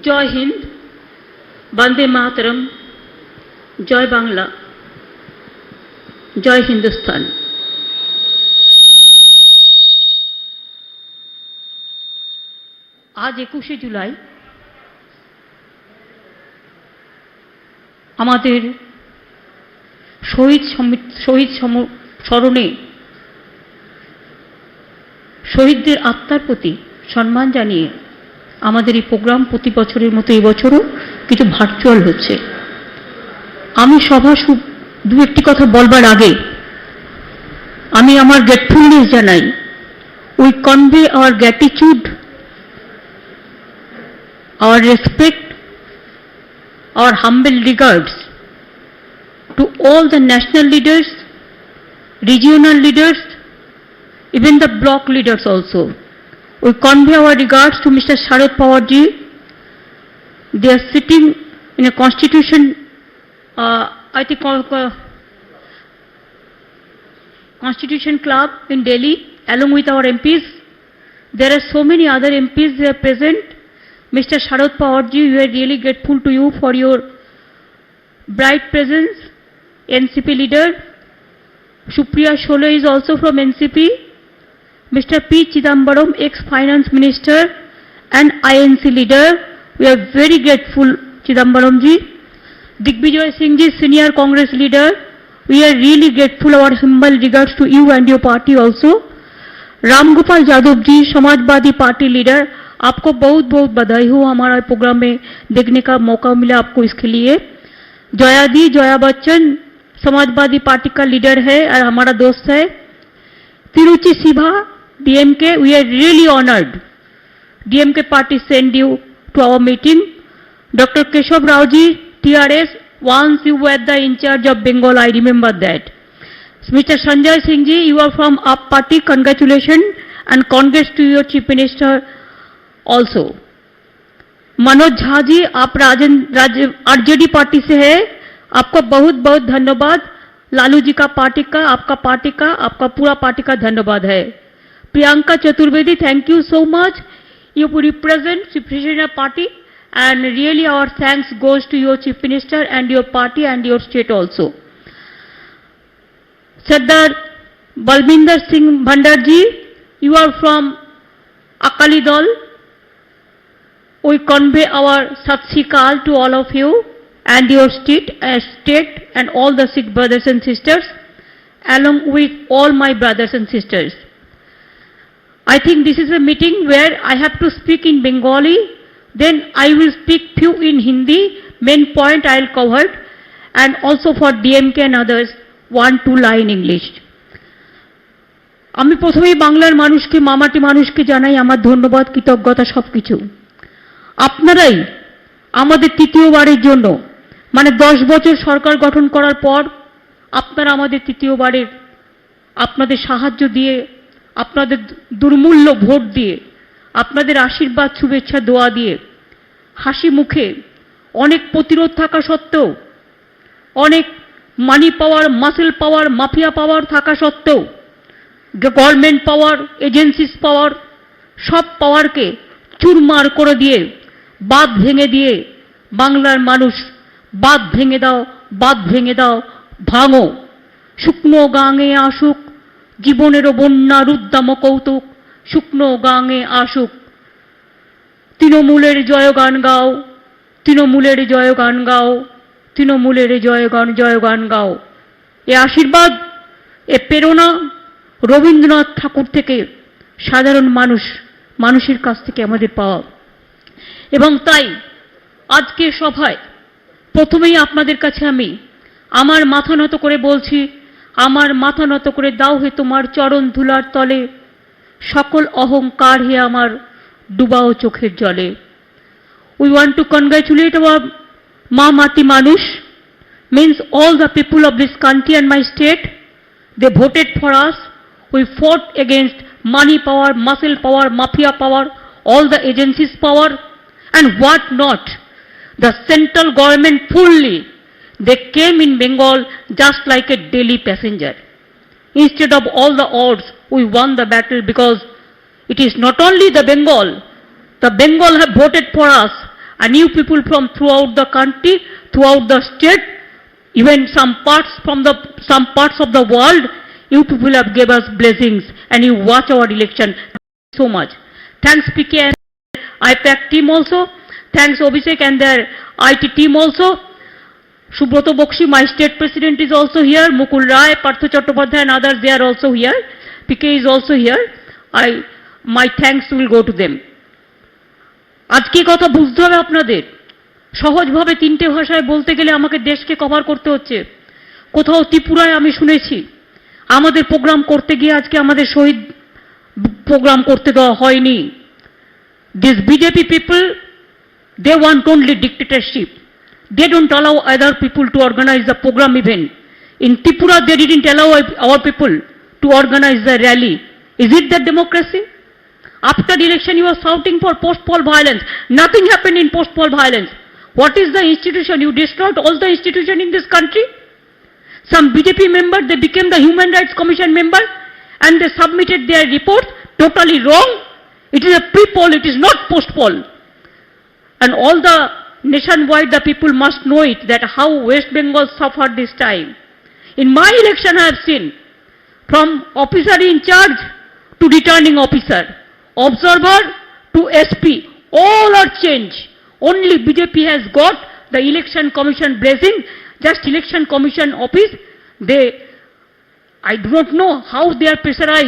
জয় হিন্দ, বন্দে মাতরম, জয় বাংলা, জয় হিন্দুস্তান। আজ 21শে জুলাই আমাদের শহীদ স্মরণে শহীদদের আত্মার প্রতি সম্মান জানিয়ে আমাদের এই প্রোগ্রাম প্রতি বছরের মতো এবছরও কিছু ভার্চুয়াল হচ্ছে। আমি সভা দু একটি কথা বলবার আগে আমি আমার গ্রেটফুলনেস জানাই। We convey our gratitude, our respect, our humble regards to all the national leaders, regional leaders, even the block leaders also. We convey our regards to Mr. Sharad Pawar ji. They are sitting in a constitution, I think Constitution Club in Delhi, along with our MPs. There are so many other MPs they are present. Mr. Sharad Pawar ji, we are really grateful to you for your bright presence. NCP leader Supriya Shole is also from NCP. Mr. P. Chidambaram, ex-finance minister and INC leader, we are very grateful, Chidambaram ji. Digvijoy Singh ji, senior Congress leader, we are really grateful. Our humble regards to you and your party also. Ram Gopal Yadav ji, Samajwadi Party leader, आपको बहुत बहुत बधाई हो, हमारा programme में देखने का मौका मिला आपको, इसके लिए। जया दी, जया बच्चन समाजवादी पार्टी का लीडर है और हमारा दोस्त है। Tiruchi Siva, DMK, we are really honoured, DMK party send you to our meeting. Doctor Keshav Rao ji, TRS, once you were the in charge of Bengal, I remember that. Mr. Sanjay Singh ji, you are from UP party, congratulations and congrats to your chief minister also. Manoj Jha ji, आप RJD party से है, आपको बहुत बहुत धन्यवाद। लालू जी का party का, आपका पार्टी का, आपका पूरा पार्टी का धन्यवाद है। Priyanka Chaturvedi, thank you so much, you represent chief minister party and really our thanks goes to your chief minister and your party and your state also. Sardar Balbinder Singh Bhandar ji, you are from Akali Dal. We convey our Sat Sri Akal to all of you and your state and all the Sikh brothers and sisters, along with all my brothers and sisters. I think this is a meeting where I have to speak in Bengali, then I will speak few in Hindi, main point I will cover, and also for DMK and others, 1-2 line English. আমি প্রথমেই বাংলার মানুষকে, মামাটি মানুষকে জানাই আমার ধন্যবাদ, কৃতজ্ঞতা সবকিছু। আপনারাই আমাদের তৃতীয়বারের জন্য, মানে 10 বছর সরকার গঠন করার পর আপনারা আমাদের তৃতীয়বারের আপনাদের সাহায্য দিয়ে, আপনাদের দুর্মূল্য ভোট দিয়ে, আপনাদের আশীর্বাদ, শুভেচ্ছা, দোয়া দিয়ে, হাসি মুখে, অনেক প্রতিরোধ থাকা সত্ত্বেও, অনেক মানি পাওয়ার, মাসেল পাওয়ার, মাফিয়া পাওয়ার থাকা সত্ত্বেও, গভর্নমেন্ট পাওয়ার, এজেন্সিস পাওয়ার, সব পাওয়ারকে চুরমার করে দিয়ে, বাঁধ ভেঙে দিয়ে, বাংলার মানুষ বাঁধ ভেঙে দাও, বাঁধ ভেঙে দাও, ভাঙো, শুকনো গাঙে আসুক জীবনেরও বন্যা রুদ্দাম কৌতুক, শুকনো গাঙে আসুক, তৃণমূলের জয়গান গাও, তৃণমূলের জয়গান গাও, তৃণমূলের জয়গান গাও। এ আশীর্বাদ, এ প্রেরণা রবীন্দ্রনাথ ঠাকুর থেকে, সাধারণ মানুষের কাছ থেকে আমাদের পাওয়া। এবং তাই আজকে সভায় প্রথমেই আপনাদের কাছে আমি আমার মাথা নত করে বলছি, আমার মাথা নত করে দাও হে তোমার চরণ ধুলার তলে, সকল অহংকার হে আমার ডুবাও চোখের জলে। We want to congratulate our মা মাটি মানুষ, means all the people of this country and my state. They voted for us. We fought against money power, muscle power, mafia power, all the agencies power, and what not. The central government fully, they came in Bengal just like a daily passenger. Instead of all the odds, we won the battle because it is not only the Bengal have voted for us, and you people from throughout the country, throughout the state, even some parts of the world, you people have gave us blessings and you watch our election. Thank you so much. Thanks PK and IPAC team also. Thanks Abhishek and their IT team also. Subroto Bokshi, my state president, is also here. Mukul Rai, Partho Chattopadhyay and others, they are also here. PK is also here. My thanks will go to them. আজকে কথা বুঝতে হবে আপনাদের। সহজভাবে তিনটে ভাষায় বলতে গেলে আমাকে দেশকে কভার করতে হচ্ছে। কোথাও ত্রিপুরায় আমি শুনেছি আমাদের প্রোগ্রাম করতে গিয়ে আজকে আমাদের শহীদ প্রোগ্রাম করতে দেওয়া হয়নি। This BJP people, they want only dictatorship. They don't allow other people to organize the program even. In Tripura, they didn't allow our people to organize the rally. Is it that democracy? After the election, you are shouting for post-poll violence. Nothing happened in post-poll violence. What is the institution? You destroyed all the institution in this country. Some BJP member, they became the Human Rights Commission member and they submitted their report totally wrong. It is a pre-poll, it is not post-poll. And all the nationwide, the people must know it, that how West Bengal suffered this time. In my election, I have seen from officer in charge to returning officer, observer to SP, all are changed. Only BJP has got the election commission blessing, just election commission office. I do not know how they are pressurized.